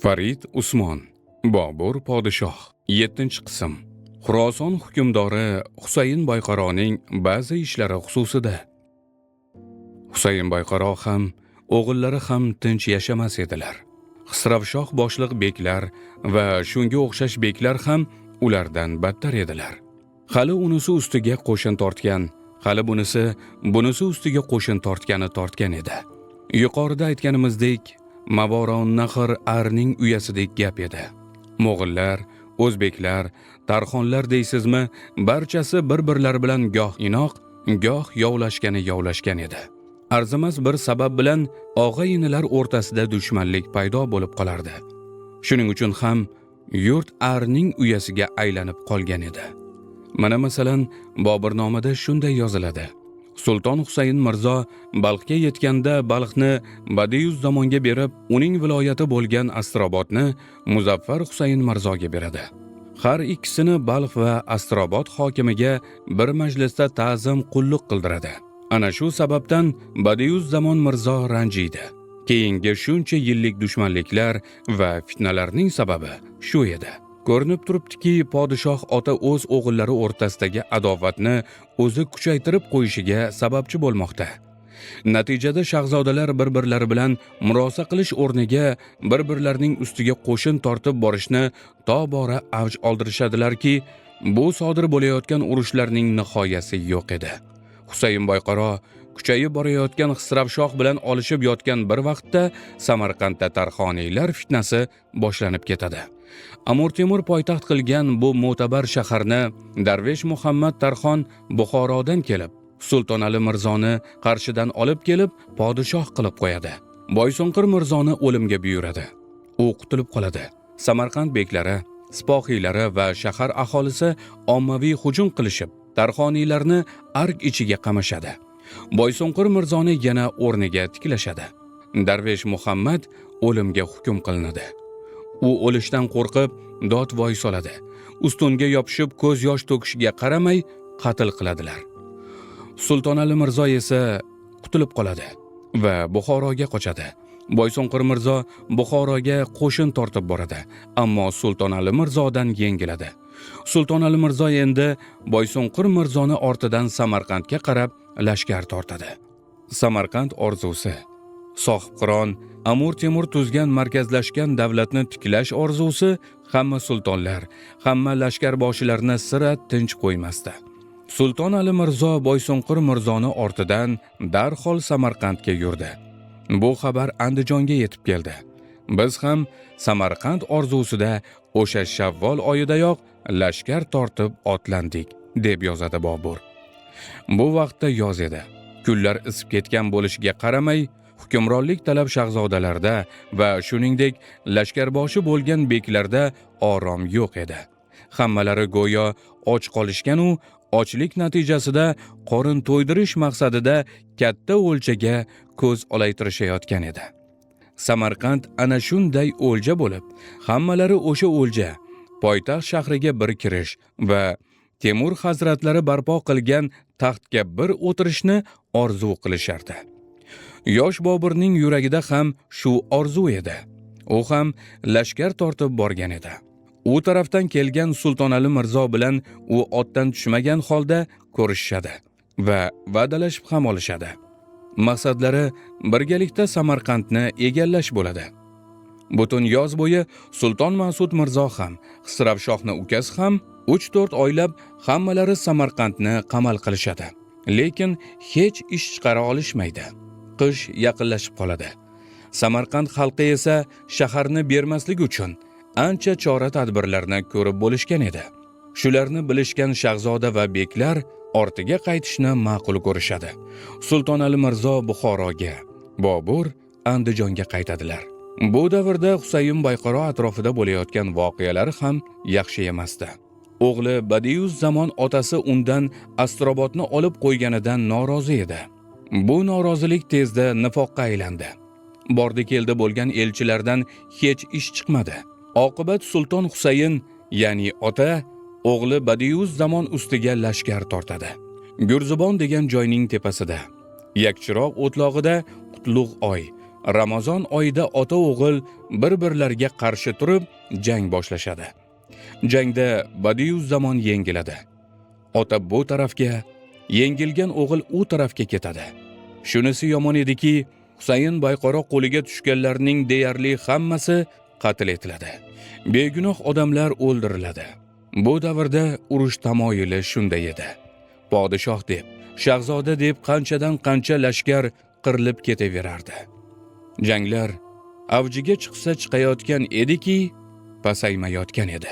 Farid Usmon, Bobur podshoh. 7-qism. Xuroson hukmdori Husayn Boyqaroning ba'zi ishlari xususida. Husayn Boyqaro ham, o'g'illari ham tinch yashamas edilar. Xisravshoh boshliq beklar va shunga o'xshash beklar ham ulardan battar edilar. Hali unisi ustiga qo'shin tortgan, hali bunisi ustiga qo'shin tortgan edi. Yuqorida aytganimizdek, Mavoron Nahr arning uyasidek gap edi. Mo'g'illar, o'zbeklar, tarxonlar deysizmi, barchasi bir-birlari bilan goh inoq, goh yovlashgan edi. Arzimas bir sabab bilan og'a-inilar o'rtasida dushmanlik paydo bo'lib qolardi. Shuning uchun ham yurt arning uyasiga aylanib qolgan edi. Mana masalan, Bobirnomada shunday yoziladi. Sulton Husayn Mirzo Balxga yetganda Balxni Badiuz zamonga berib, uning viloyati bo'lgan Astrobodni Muzaffar Husayn Mirzoga beradi. Har ikkisini Balx va Astrobod hokimiga bir majlisda ta'zim qulluq qildiradi. Ana shu sababdan Badiuz zamon Mirzo ranjiydi. Keyingi shuncha yillik dushmanliklar va fitnalarning sababi shu edi. Ko'rinib turibdiki, podshoh ota o'z o'g'illari o'rtasidagi adovatni o'zi kuchaytirib qo'yishiga sababchi bo'lmoqda. Natijada shahzodalar bir-birlari bilan murosa qilish o'rniga bir-birlarining ustiga qo'shin tortib borishni tobora avj oldirishadilarki, bu sodir bo'layotgan urushlarning nihoyasi yo'q edi. Husayn Boyqaro kuchayib borayotgan Xisravshoh bilan olishib yotgan bir vaqtda Samarqandda Tarxoniylar fitnasi boshlanib ketadi. Amir Temur poytaxt qilgan bu mo'tabar shaharni Darvesh Muhammad Tarxon Buxorodan kelib, Sulton Ali Mirzoni Qarshidan olib kelib, podshoh qilib qo'yadi. Boysunqir Mirzoni o'limga buyuradi. U qutulib qoladi. Samarqand beklari, sipohiylari va shahar aholisi ommaviy hujum qilishib, Tarxoniylarni ark ichiga qamashadi. Boysunqir Mirzoni yana o'rniga tiklashadi. Darvesh Muhammad o'limga hukm qilinadi. U o'lishdan qo'rqib dod voy soladi. Ustunga yopishib ko'z yosh to'kishiga qaramay qatl qiladilar. Sulton Ali Mirzo esa qutulib qoladi va Buxoroga qochadi. Boysunqir Mirzo Buxoroga qo'shin tortib boradi, ammo Sulton Ali Mirzodan yengiladi. Sulton Ali Mirzo endi Boysunqir Mirzoni ortidan Samarqandga qarab lashkar tortadi. Samarqand orzusi, Sohibqiron Amir Temur tuzgan markazlashgan davlatni tiklash orzusi hamma sultonlar, hamma lashkarboshilarni sira tinch qo'ymasdi. Sulton Ali Mirzo Boysunqir Mirzoni ortidan darhol Samarqandga yurdi. Bu xabar Andijonga yetib keldi. Biz ham Samarqand orzusida o'sha Shavvol oyidayoq lashkar tortib otlandik, deb yozadi Bobur. Bu vaqtda yoz edi. Kunlar isib ketgan bo'lishiga qaramay, hukmronlik talab shahzodalarda va shuningdek lashkarboshi bo'lgan beklarda orom yo'q edi. Hammalari go'yo och qolishgan u ochlik natijasida qorin to'ydirish maqsadida katta o'lchaga ko'z olaytirishayotgan edi. Samarqand ana shunday o'lja bo'lib, hammalari o'sha o'lja poytaxt shahriga bir kirish va Temur hazratlari barpo qilgan taxtga bir o'tirishni orzu qilishardi. Yosh Boburning yuragida ham shu orzu edi. U ham lashkar tortib borgan edi. U tarafdan kelgan Sulton Ali Mirzo bilan u otdan tushmagan holda ko'rishishadi va va'dalashib ham olishadi. Maqsadlari birgalikda Samarqandni egallash bo'ladi. Butun yoz bo'yi Sulton Mas'ud Mirzo ham, Xisravshohni ukasi ham 3-4 oylab hammalari Samarqandni qamal qilishadi. Lekin hech ish chiqara olishmaydi. Qish yaqinlashib qoladi. Samarqand xalqi esa shaharni bermaslik uchun ancha chora-tadbirlarni ko'rib bo'lishgan edi. Shularni bilishgan shahzoda va beklar ortiga qaytishni ma'qul ko'rishadi. Sulton Ali Mirzo Buxoroga, Bobur Andijonga qaytadilar. Bu davrda Husayn Boyqaro atrofida bo'layotgan voqealar ham yaxshi emasdi. O'g'li Badiuz zamon otasi undan Astrobodni olib qo'yganidan norozi edi. Bu norozilik tezda nifoqqa aylandi. Bordi keldi bo'lgan elchilardan hech ish chiqmadi. Oqibat Sulton Husayn, ya'ni ota, o'g'li Badiuz zamon ustiga lashkar tortadi. Gurzibon degan joyning tepasida, yakchiroq o'tlog'ida qutlug' oy Ramazon oyida ota o'g'il bir-birlariga qarshi turib jang boshlashadi. Jangda Badiuz zamon yengiladi. Ota bu tarafga, yengilgan o'g'il u tarafga ketadi. Shunisi yomon ediki, Husayn Bayqaro qo'liga tushganlarning deyarli hammasi qatl etiladi. Begunoh odamlar o'ldiriladi. Bu davrda urush tamoyili shunday edi. Podshoh deb, shahzoda deb qanchadan qancha lashkar qirilib ketaverardi. Janglar avjiga chiqsa chiqayotgan ediki, pasaymayotgan edi.